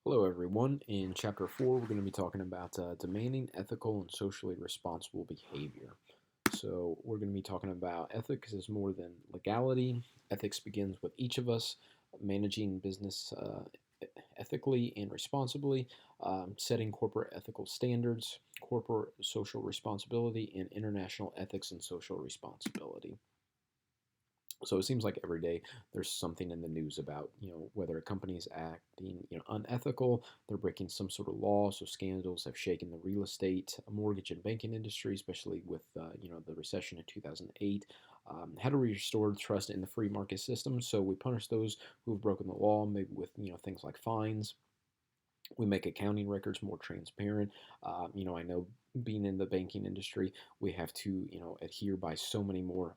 Hello, everyone. In Chapter 4, we're going to be talking about demanding ethical and socially responsible behavior. So, we're going to be talking about ethics as more than legality. Ethics begins with each of us managing business ethically and responsibly, setting corporate ethical standards, corporate social responsibility, and international ethics and social responsibility. So it seems like every day there's something in the news about, whether a company is acting, unethical, they're breaking some sort of law. So scandals have shaken the real estate, mortgage, and banking industry, especially with, the recession in 2008. How do we restore trust in the free market system? So we punish those who have broken the law, maybe with, things like fines. We make accounting records more transparent. I know being in the banking industry, we have to, adhere by so many more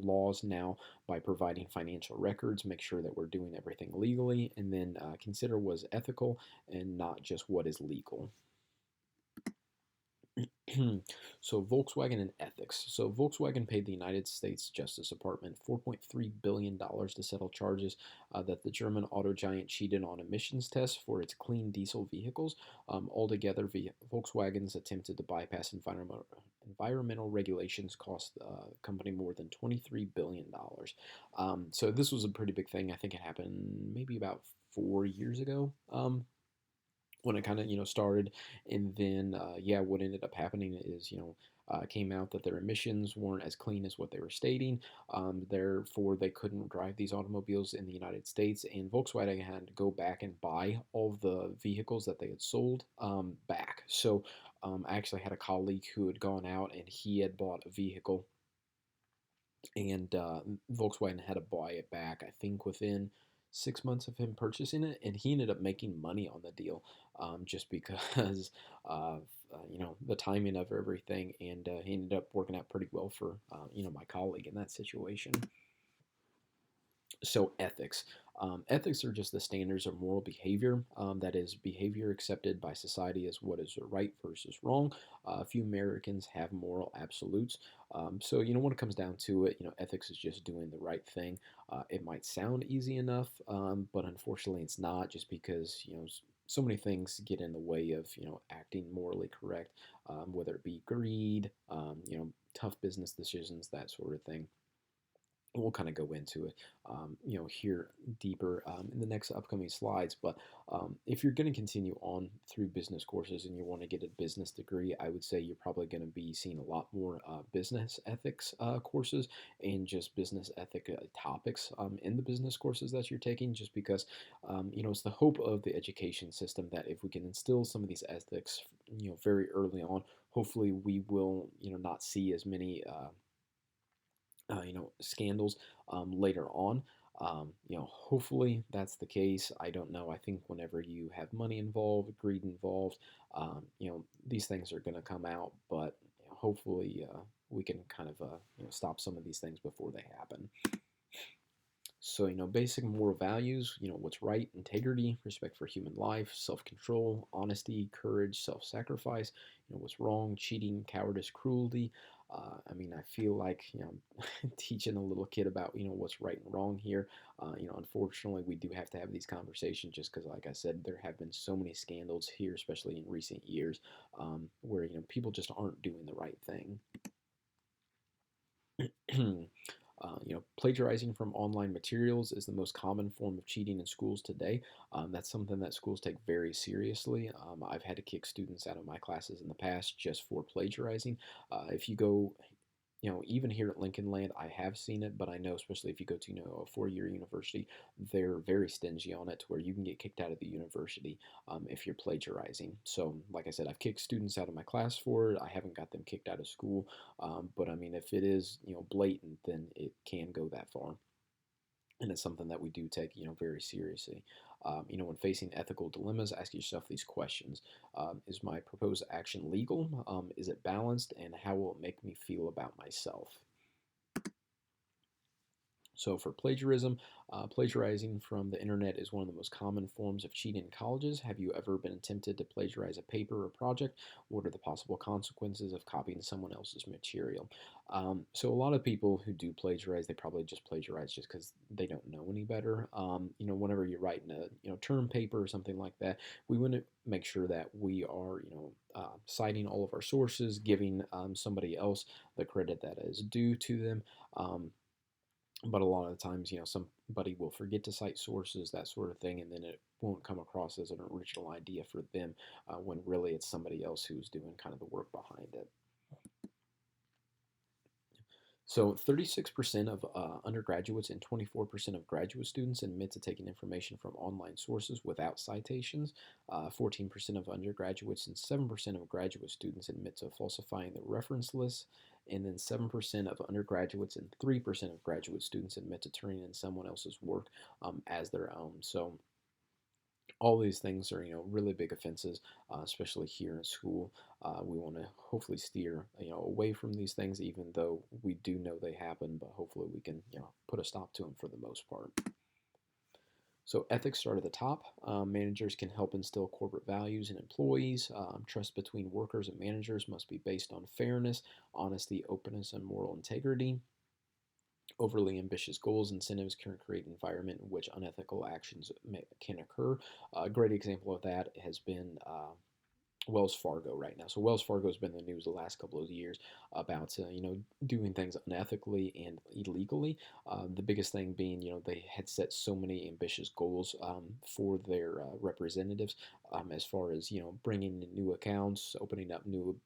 laws now by providing financial records, make sure that we're doing everything legally, and then consider what is ethical and not just what is legal. So Volkswagen and ethics. So Volkswagen paid the United States Justice Department $4.3 billion to settle charges that the German auto giant cheated on emissions tests for its clean diesel vehicles. Altogether, Volkswagen's attempted to bypass environmental regulations cost the company more than $23 billion. So this was a pretty big thing. I think it happened maybe about 4 years ago. When it kind of started, and then yeah, what ended up happening is came out that their emissions weren't as clean as what they were stating. Therefore, they couldn't drive these automobiles in the United States, and Volkswagen had to go back and buy all of the vehicles that they had sold back. So I actually had a colleague who had gone out and he had bought a vehicle, and Volkswagen had to buy it back, I think, within 6 months of him purchasing it, and he ended up making money on the deal, just because of the timing of everything, and he ended up working out pretty well for my colleague in that situation. So ethics. Ethics are just the standards of moral behavior. That is behavior accepted by society as what is right versus wrong. Few Americans have moral absolutes. So when it comes down to it, ethics is just doing the right thing. It might sound easy enough, but unfortunately, it's not. Just because so many things get in the way of acting morally correct, whether it be greed, tough business decisions, that sort of thing. We'll kind of go into it, here deeper in the next upcoming slides. But if you're going to continue on through business courses and you want to get a business degree, I would say you're probably going to be seeing a lot more business ethics courses and just business ethic topics in the business courses that you're taking, just because, it's the hope of the education system that if we can instill some of these ethics, very early on, hopefully we will, not see as many scandals later on. Hopefully that's the case. I don't know. I think whenever you have money involved, greed involved, these things are going to come out. But hopefully we can kind of stop some of these things before they happen. So, basic moral values, what's right, integrity, respect for human life, self control, honesty, courage, self sacrifice, what's wrong, cheating, cowardice, cruelty. I feel like, teaching a little kid about, what's right and wrong here. Unfortunately, we do have to have these conversations just because, like I said, there have been so many scandals here, especially in recent years, where, people just aren't doing the right thing. Plagiarizing from online materials is the most common form of cheating in schools today. That's something that schools take very seriously. I've had to kick students out of my classes in the past just for plagiarizing. If you go, even here at Lincoln Land, I have seen it, but I know, especially if you go to, a four-year university, they're very stingy on it to where you can get kicked out of the university if you're plagiarizing. So, like I said, I've kicked students out of my class for it. I haven't got them kicked out of school, but if it is, blatant, then it can go that far. And it's something that we do take, very seriously. When facing ethical dilemmas, ask yourself these questions: Is my proposed action legal? Is it balanced? And how will it make me feel about myself? So for plagiarism, plagiarizing from the internet is one of the most common forms of cheating in colleges. Have you ever been tempted to plagiarize a paper or project? What are the possible consequences of copying someone else's material? So a lot of people who do plagiarize, they probably just plagiarize just because they don't know any better. Whenever you're writing a term paper or something like that, we want to make sure that we are citing all of our sources, giving somebody else the credit that is due to them. But a lot of the times, somebody will forget to cite sources, that sort of thing, and then it won't come across as an original idea for them when really it's somebody else who's doing kind of the work behind it. So 36% of undergraduates and 24% of graduate students admit to taking information from online sources without citations. 14% of undergraduates and 7% of graduate students admit to falsifying the reference list. And then 7% of undergraduates and 3% of graduate students admit to turning in someone else's work as their own. So all these things are really big offenses, especially here in school. We want to hopefully steer away from these things, even though we do know they happen, but hopefully we can put a stop to them for the most part. So ethics start at the top. Managers can help instill corporate values in employees. Trust between workers and managers must be based on fairness, honesty, openness, and moral integrity. Overly ambitious goals, incentives can create an environment in which unethical actions can occur. A great example of that has been Wells Fargo right now. So Wells Fargo has been in the news the last couple of years about doing things unethically and illegally. The biggest thing being they had set so many ambitious goals for their representatives as far as bringing in new accounts, opening up new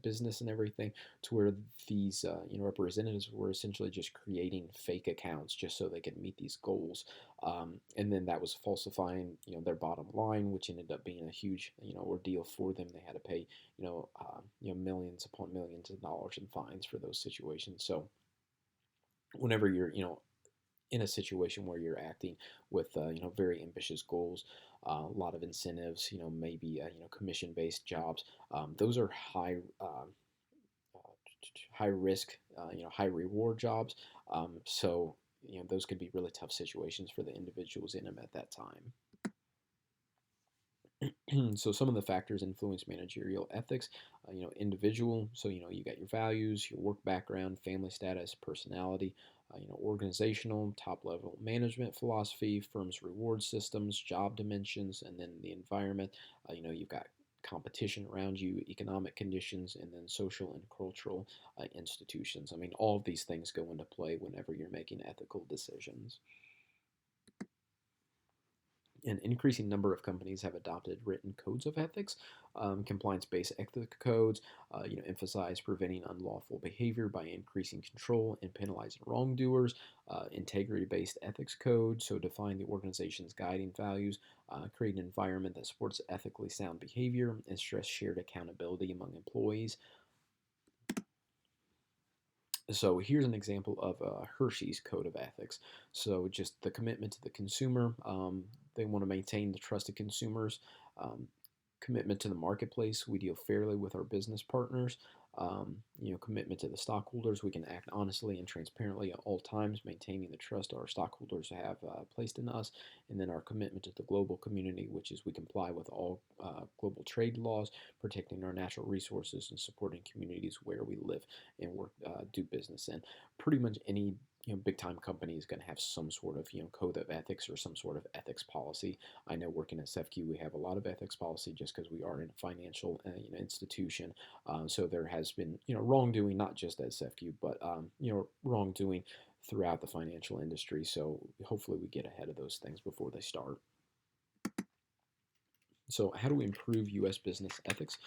business and everything, to where these representatives were essentially just creating fake accounts just so they could meet these goals. And then that was falsifying, their bottom line, which ended up being a huge, ordeal for them. They had to pay, millions upon millions of dollars in fines for those situations. So whenever you're, in a situation where you're acting with, very ambitious goals, a lot of incentives, maybe, commission-based jobs, those are high risk, high reward jobs. So those could be really tough situations for the individuals in them at that time. So some of the factors influence managerial ethics, individual. So you got your values, your work background, family status, personality. Organizational, top level management philosophy, firm's reward systems, job dimensions, and then the environment. You've got competition around you, economic conditions, and then social and cultural institutions. I mean, all of these things go into play whenever you're making ethical decisions. An increasing number of companies have adopted written codes of ethics. Compliance-based ethics codes, emphasize preventing unlawful behavior by increasing control and penalizing wrongdoers. Integrity-based ethics codes, so define the organization's guiding values, create an environment that supports ethically sound behavior, and stress shared accountability among employees. So here's an example of Hershey's Code of Ethics. So just the commitment to the consumer. They want to maintain the trust of consumers. Um, Commitment to the marketplace. We deal fairly with our business partners. Commitment to the stockholders. We can act honestly and transparently at all times, maintaining the trust our stockholders have placed in us. And then our commitment to the global community, which is we comply with all global trade laws, protecting our natural resources, and supporting communities where we live and work, do business in. Pretty much any big time company is going to have some sort of code of ethics or some sort of ethics policy. I know working at CEFCU we have a lot of ethics policy just because we are in a financial institution. So there has been wrongdoing not just at CEFCU but wrongdoing throughout the financial industry. So hopefully we get ahead of those things before they start. So, how do we improve U.S. business ethics?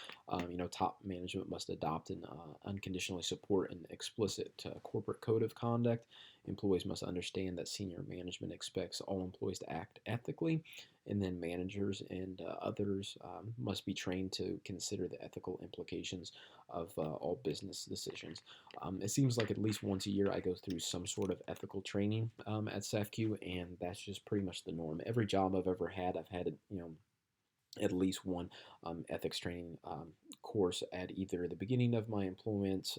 Top management must adopt and unconditionally support an explicit corporate code of conduct. Employees must understand that senior management expects all employees to act ethically, and then managers and others must be trained to consider the ethical implications of all business decisions. It seems like at least once a year I go through some sort of ethical training at CEFCU, and that's just pretty much the norm. Every job I've ever had, I've had at least one ethics training course at either the beginning of my employment,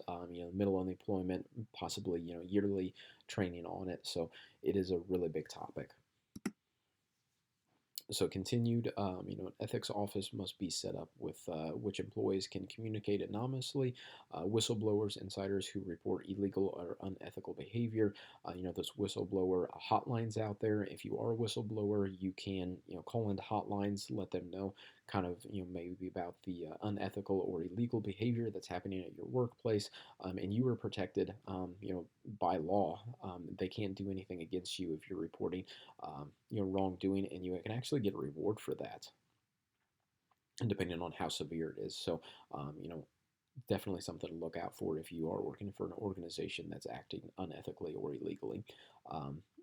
middle of the employment, possibly yearly training on it. So it is a really big topic. So continued, an ethics office must be set up with which employees can communicate anonymously, whistleblowers, insiders who report illegal or unethical behavior. Those whistleblower hotlines out there. If you are a whistleblower, you can call into hotlines, let them know kind of maybe about the unethical or illegal behavior that's happening at your workplace, and you are protected, by law. They can't do anything against you if you're reporting wrongdoing, and you can actually get a reward for that, and depending on how severe it is. So, definitely something to look out for if you are working for an organization that's acting unethically or illegally.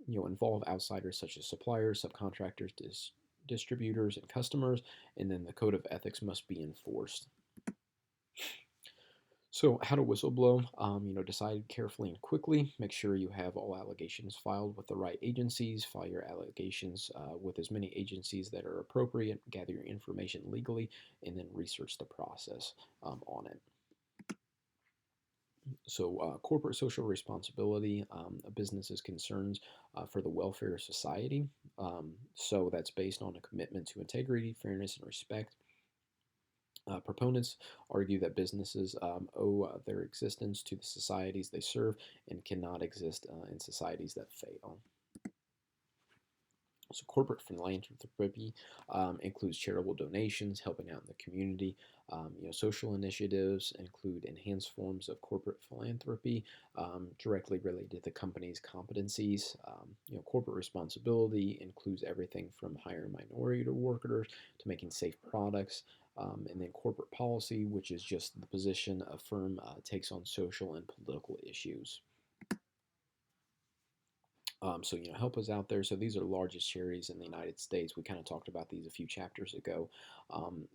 Involve outsiders such as suppliers, subcontractors, distributors, and customers, and then the code of ethics must be enforced. So, how to whistleblow? Decide carefully and quickly. Make sure you have all allegations filed with the right agencies. File your allegations with as many agencies that are appropriate. Gather your information legally, and then research the process on it. So, corporate social responsibility, a business's concerns for the welfare of society. So, that's based on a commitment to integrity, fairness, and respect. Proponents argue that businesses owe their existence to the societies they serve and cannot exist in societies that fail. So, corporate philanthropy includes charitable donations, helping out in the community. Social initiatives include enhanced forms of corporate philanthropy directly related to the company's competencies. Corporate responsibility includes everything from hiring minority workers to making safe products. And then corporate policy, which is just the position a firm takes on social and political issues. So help us out there. So these are the largest charities in the United States. We kind of talked about these a few chapters ago,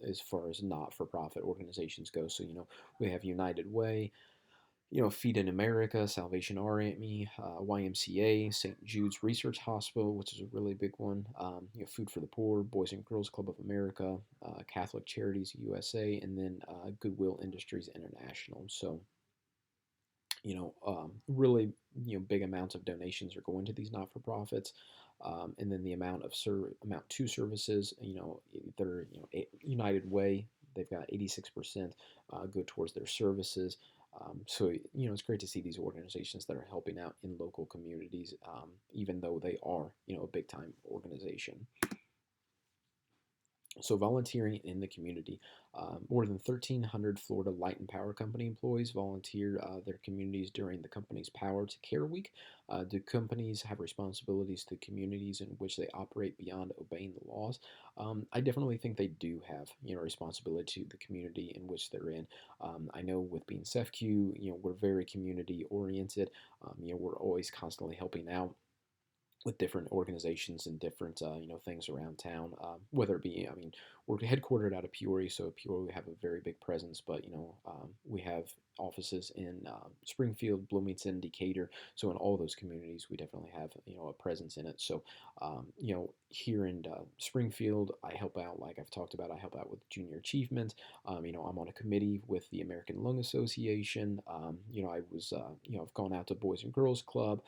as far as not-for-profit organizations go. So we have United Way, Feed in America, Salvation Army, YMCA, St. Jude's Research Hospital, which is a really big one. Food for the Poor, Boys and Girls Club of America, Catholic Charities USA, and then Goodwill Industries International. So really, big amounts of donations are going to these not-for-profits, and then the amount of amount to services, they're United Way, they've got 86% go towards their services. So it's great to see these organizations that are helping out in local communities, even though they are a big-time organization. So volunteering in the community. More than 1,300 Florida Light and Power Company employees volunteer their communities during the company's Power to Care Week. Do companies have responsibilities to communities in which they operate beyond obeying the laws? I definitely think they do have, responsibility to the community in which they're in. I know with being CEFCU, we're very community oriented. We're always constantly helping out with different organizations and different things around town. Whether it be, we're headquartered out of Peoria, so Peoria we have a very big presence. But we have offices in Springfield, Bloomington, Decatur. So in all those communities, we definitely have a presence in it. So here in Springfield, I help out, like I've talked about. I help out with junior achievement. I'm on a committee with the American Lung Association. I was I've gone out to Boys and Girls Club.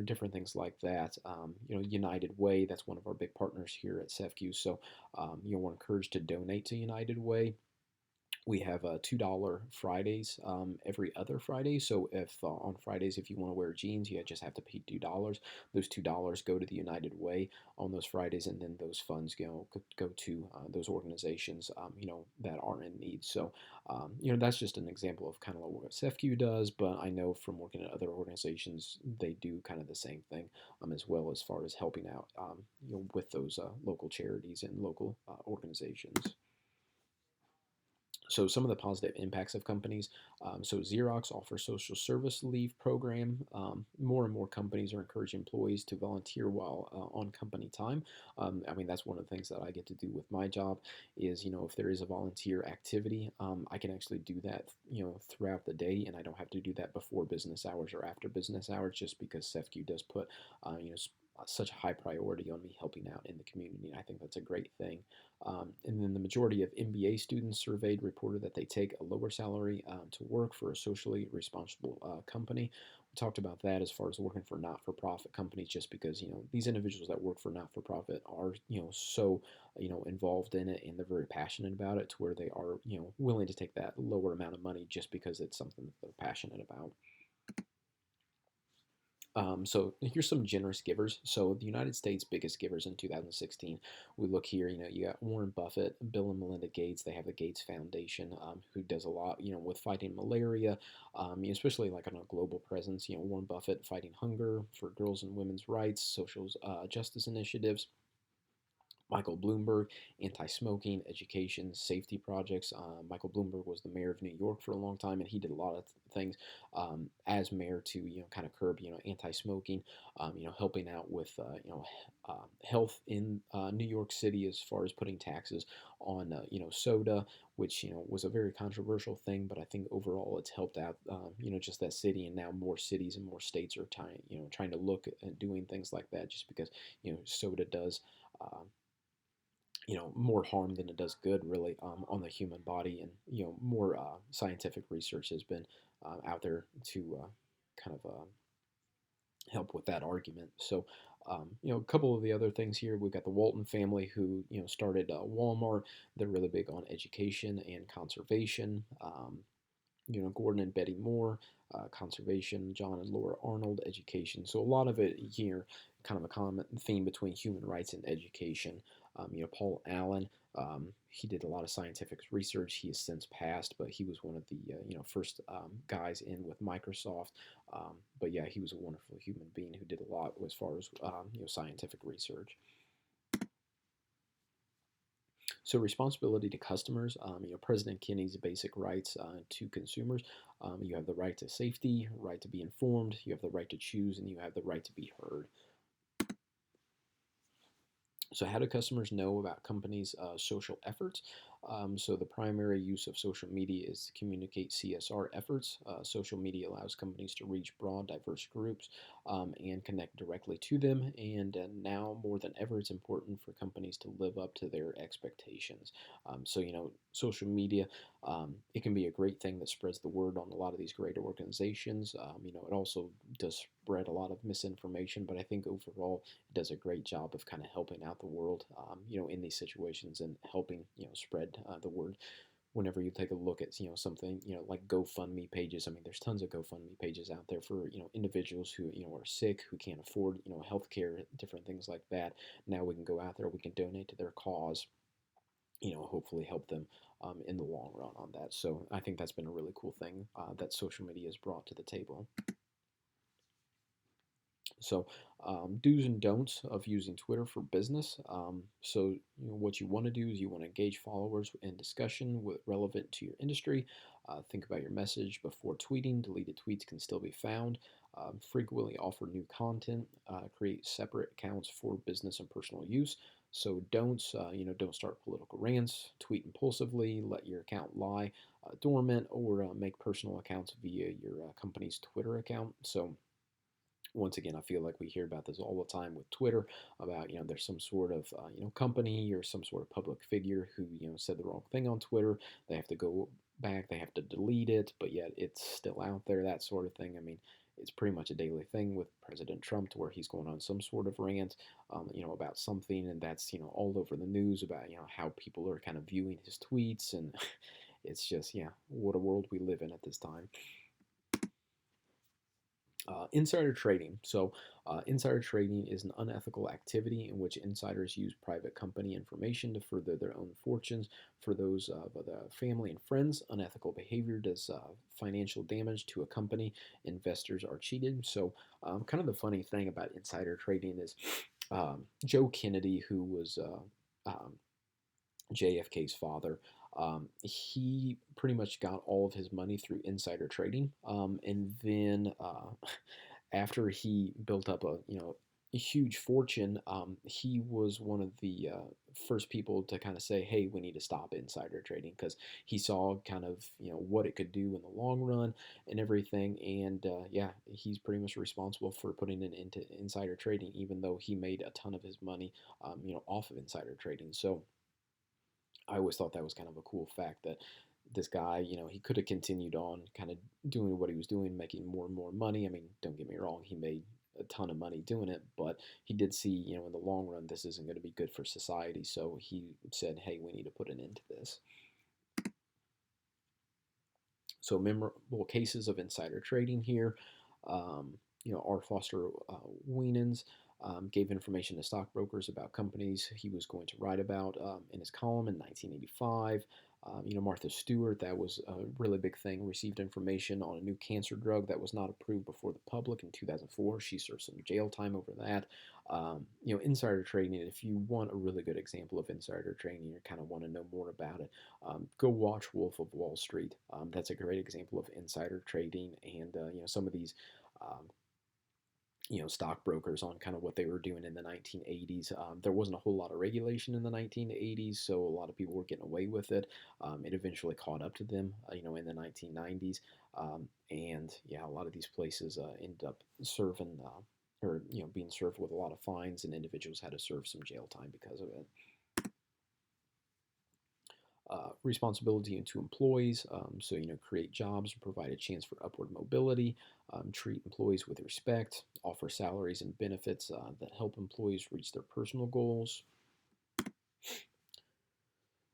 Different things like that. United Way, that's one of our big partners here at CEFCU. So, we're encouraged to donate to United Way. We have $2 Fridays every other Friday. So if on Fridays, if you want to wear jeans, you just have to pay $2. Those $2 go to the United Way on those Fridays, and then those funds go to those organizations that are in need. So that's just an example of kind of like what CEFCU does. But I know from working at other organizations, they do kind of the same thing as well, as far as helping out with those local charities and local organizations. So some of the positive impacts of companies. So Xerox offers social service leave program. More and more companies are encouraging employees to volunteer while on company time. That's one of the things that I get to do with my job is, if there is a volunteer activity, I can actually do that, throughout the day, and I don't have to do that before business hours or after business hours, just because CEFCU does put, such a high priority on me helping out in the community. And I think that's a great thing. And then the majority of MBA students surveyed reported that they take a lower salary to work for a socially responsible company. We talked about that as far as working for not-for-profit companies, just because these individuals that work for not-for-profit are so involved in it, and they're very passionate about it, to where they are willing to take that lower amount of money just because it's something that they're passionate about. So here's some generous givers. So the United States' biggest givers in 2016, we look here, you got Warren Buffett, Bill and Melinda Gates. They have the Gates Foundation, who does a lot, with fighting malaria, especially like on a global presence. Warren Buffett fighting hunger for girls and women's rights, social justice initiatives. Michael Bloomberg, anti-smoking, education, safety projects. Michael Bloomberg was the mayor of New York for a long time, and he did a lot of things as mayor to kind of curb anti-smoking, helping out with health in New York City as far as putting taxes on soda, which was a very controversial thing, but I think overall it's helped out just that city, and now more cities and more states are trying to look at doing things like that, just because soda does. Uh, more harm than it does good, really, on the human body. And more scientific research has been out there to kind of help with that argument. So a couple of the other things here, we've got the Walton family, who started Walmart. They're really big on education and conservation. Gordon and Betty Moore, conservation. John and Laura Arnold, education. So a lot of it here, kind of a common theme between human rights and education. Paul Allen, he did a lot of scientific research. He has since passed, but he was one of the first guys in with Microsoft. But yeah, he was a wonderful human being who did a lot as far as scientific research. So responsibility to customers, President Kennedy's basic rights to consumers. You have the right to safety, right to be informed, you have the right to choose, and you have the right to be heard. So how do customers know about companies' social efforts? So the primary use of social media is to communicate CSR efforts. Social media allows companies to reach broad, diverse groups and connect directly to them. And now more than ever, it's important for companies to live up to their expectations. So social media, it can be a great thing that spreads the word on a lot of these great organizations. It also does spread a lot of misinformation, but I think overall it does a great job of kind of helping out the world, in these situations, and helping, spread the word. Whenever you take a look at, something, like GoFundMe pages, I mean, there's tons of GoFundMe pages out there for, individuals who, are sick, who can't afford, healthcare, different things like that. Now we can go out there, we can donate to their cause, hopefully help them in the long run on that. So I think that's been a really cool thing that social media has brought to the table. So, do's and don'ts of using Twitter for business. So, what you want to do is you want to engage followers in discussion relevant to your industry. Think about your message before tweeting. Deleted tweets can still be found. Frequently offer new content. Create separate accounts for business and personal use. So don'ts, don't start political rants, tweet impulsively, let your account lie dormant, or make personal accounts via your company's Twitter account. So once again, I feel like we hear about this all the time with Twitter about, there's some sort of, company or some sort of public figure who, said the wrong thing on Twitter. They have to go back, they have to delete it, but yet it's still out there, that sort of thing. I mean, it's pretty much a daily thing with President Trump, to where he's going on some sort of rant, about something, and that's, all over the news about, how people are kind of viewing his tweets, and it's just, yeah, what a world we live in at this time. Insider trading. So, insider trading is an unethical activity in which insiders use private company information to further their own fortunes. For those of the family and friends, unethical behavior does financial damage to a company. Investors are cheated. So, kind of the funny thing about insider trading is Joe Kennedy, who was JFK's father, he pretty much got all of his money through insider trading. And then after he built up a a huge fortune. He was one of the first people to kind of say, "Hey, we need to stop insider trading," because he saw kind of what it could do in the long run and everything. And yeah, he's pretty much responsible for putting it into insider trading, even though he made a ton of his money, off of insider trading. So I always thought that was kind of a cool fact that this guy, he could have continued on kind of doing what he was doing, making more and more money. I mean, don't get me wrong, he made a ton of money doing it, but he did see, in the long run, this isn't going to be good for society. So he said, hey, we need to put an end to this. So memorable cases of insider trading here. R. Foster Winans gave information to stockbrokers about companies he was going to write about in his column in 1985. Martha Stewart, that was a really big thing, received information on a new cancer drug that was not approved before the public in 2004. She served some jail time over that. Insider trading, if you want a really good example of insider trading, you kind of want to know more about it, go watch Wolf of Wall Street. That's a great example of insider trading, and some of these um, stockbrokers on kind of what they were doing in the 1980s. There wasn't a whole lot of regulation in the 1980s, so a lot of people were getting away with it. It eventually caught up to them, in the 1990s, and yeah, a lot of these places ended up serving. Or being served with a lot of fines, and individuals had to serve some jail time because of it. Responsibility to employees. So, create jobs, provide a chance for upward mobility, treat employees with respect, offer salaries and benefits that help employees reach their personal goals.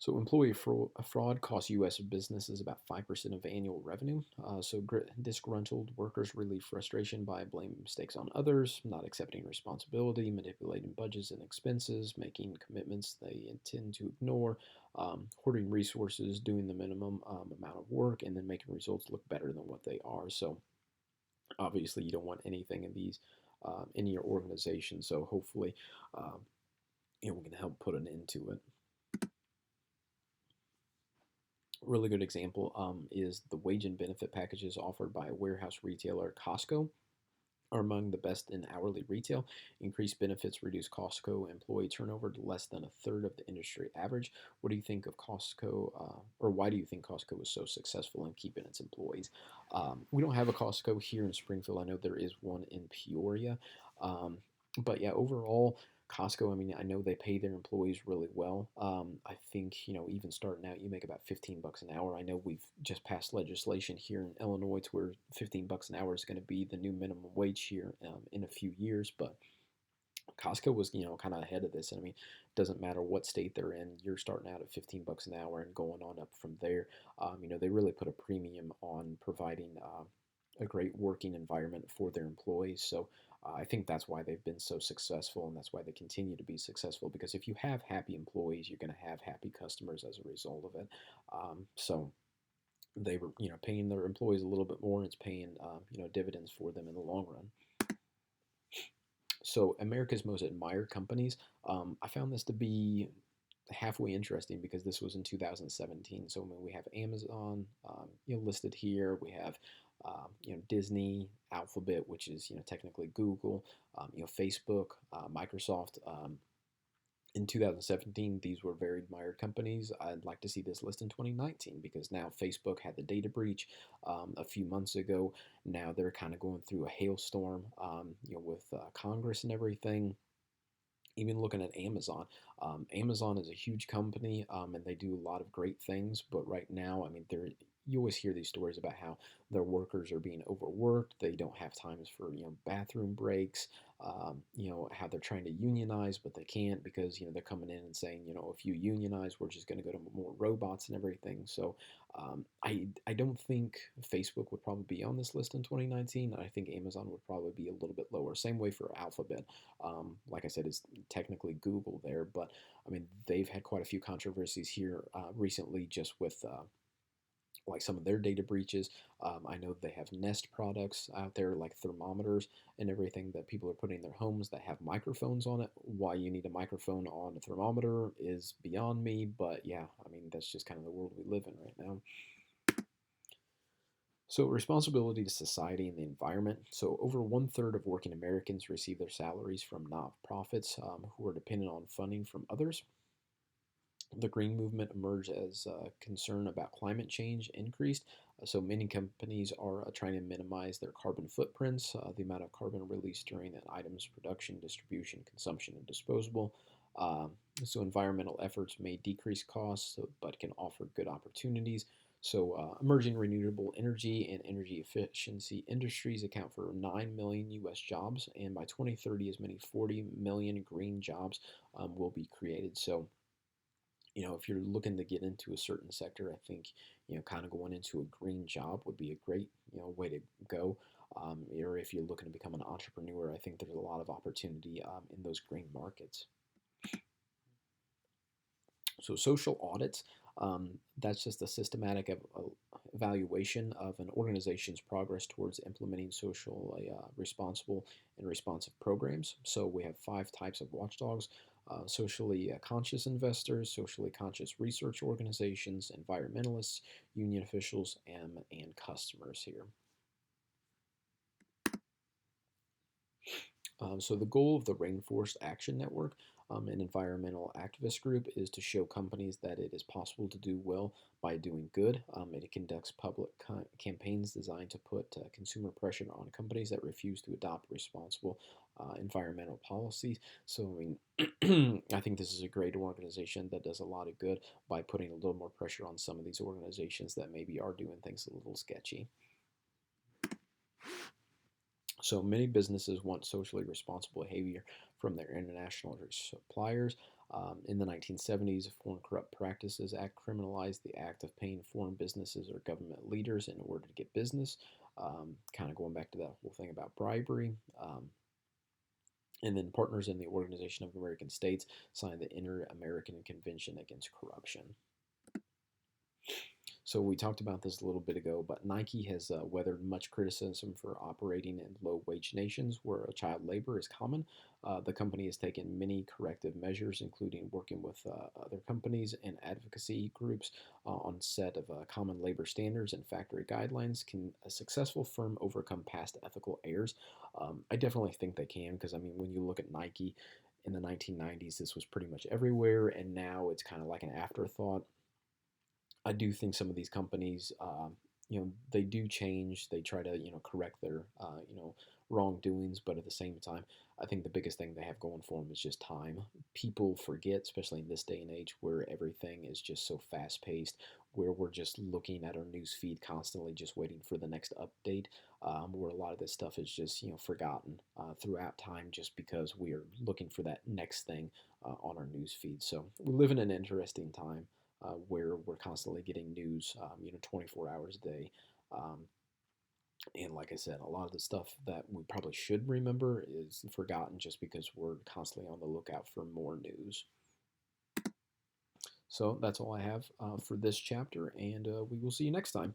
So employee fraud costs U.S. businesses about 5% of annual revenue. So disgruntled workers relieve frustration by blaming mistakes on others, not accepting responsibility, manipulating budgets and expenses, making commitments they intend to ignore, hoarding resources, doing the minimum amount of work, and then making results look better than what they are. So obviously you don't want anything in these in your organization. So hopefully we can help put an end to it. Really good example is the wage and benefit packages offered by warehouse retailer Costco are among the best in hourly retail. Increased benefits reduce Costco employee turnover to less than a third of the industry average. What do you think of Costco, or why do you think Costco is so successful in keeping its employees? We don't have a Costco here in Springfield. I know there is one in Peoria. But yeah, overall, Costco, I mean, I know they pay their employees really well. I think, even starting out, you make about 15 bucks an hour. I know we've just passed legislation here in Illinois to where 15 bucks an hour is going to be the new minimum wage here in a few years. But Costco was, kind of ahead of this. And I mean, it doesn't matter what state they're in, you're starting out at 15 bucks an hour and going on up from there. They really put a premium on providing a great working environment for their employees. So I think that's why they've been so successful, and that's why they continue to be successful. Because if you have happy employees, you're going to have happy customers as a result of it. So they were, paying their employees a little bit more, and it's paying, dividends for them in the long run. So America's most admired companies. I found this to be halfway interesting because this was in 2017. So I mean, we have Amazon, listed here. We have, Disney, Alphabet, which is technically Google, Facebook, Microsoft. In 2017, these were very admired companies. I'd like to see this list in 2019 because now Facebook had the data breach a few months ago. Now they're kind of going through a hailstorm, with Congress and everything. Even looking at Amazon, Amazon is a huge company, and they do a lot of great things. But right now, I mean, you always hear these stories about how their workers are being overworked. They don't have times for bathroom breaks. How they're trying to unionize, but they can't because they're coming in and saying if you unionize, we're just going to go to more robots and everything. So I don't think Facebook would probably be on this list in 2019. I think Amazon would probably be a little bit lower. Same way for Alphabet. Like I said, it's technically Google there, but I mean they've had quite a few controversies here recently, just with like some of their data breaches. I know they have Nest products out there, like thermometers and everything that people are putting in their homes that have microphones on it. Why you need a microphone on a thermometer is beyond me, but yeah, I mean, that's just kind of the world we live in right now. So, responsibility to society and the environment. So, over one third of working Americans receive their salaries from nonprofits who are dependent on funding from others. The green movement emerged as concern about climate change increased. So many companies are trying to minimize their carbon footprints, the amount of carbon released during an item's production, distribution, consumption, and disposal. Um, so environmental efforts may decrease costs, but can offer good opportunities. So emerging renewable energy and energy efficiency industries account for 9 million U.S. jobs, and by 2030, as many 40 million green jobs will be created. So if you're looking to get into a certain sector, I think, kind of going into a green job would be a great, way to go. Or if you're looking to become an entrepreneur, I think there's a lot of opportunity in those green markets. So social audits, that's just a systematic evaluation of an organization's progress towards implementing socially responsible and responsive programs. So we have five types of watchdogs: socially conscious investors, socially conscious research organizations, environmentalists, union officials, and customers here. So the goal of the Rainforest Action Network, an environmental activist group, is to show companies that it is possible to do well by doing good. It conducts public campaigns designed to put consumer pressure on companies that refuse to adopt responsible environmental policies. So, I mean, I think this is a great organization that does a lot of good by putting a little more pressure on some of these organizations that maybe are doing things a little sketchy. So many businesses want socially responsible behavior from their international suppliers. In the 1970s, the Foreign Corrupt Practices Act criminalized the act of paying foreign businesses or government leaders in order to get business, kind of going back to that whole thing about bribery. And then partners in the Organization of American States signed the Inter-American Convention Against Corruption. So we talked about this a little bit ago, but Nike has weathered much criticism for operating in low-wage nations where child labor is common. The company has taken many corrective measures, including working with other companies and advocacy groups on set of common labor standards and factory guidelines. Can a successful firm overcome past ethical errors? I definitely think they can, because I mean, when you look at Nike in the 1990s, this was pretty much everywhere, and now it's kind of like an afterthought. I do think some of these companies, they do change. They try to, correct their, wrongdoings. But at the same time, I think the biggest thing they have going for them is just time. People forget, especially in this day and age where everything is just so fast paced, where we're just looking at our news feed constantly, just waiting for the next update. Where a lot of this stuff is just, forgotten throughout time just because we are looking for that next thing on our news feed. So we live in an interesting time where we're constantly getting news, 24 hours a day. Um, and like I said, a lot of the stuff that we probably should remember is forgotten just because we're constantly on the lookout for more news. So that's all I have for this chapter, and we will see you next time.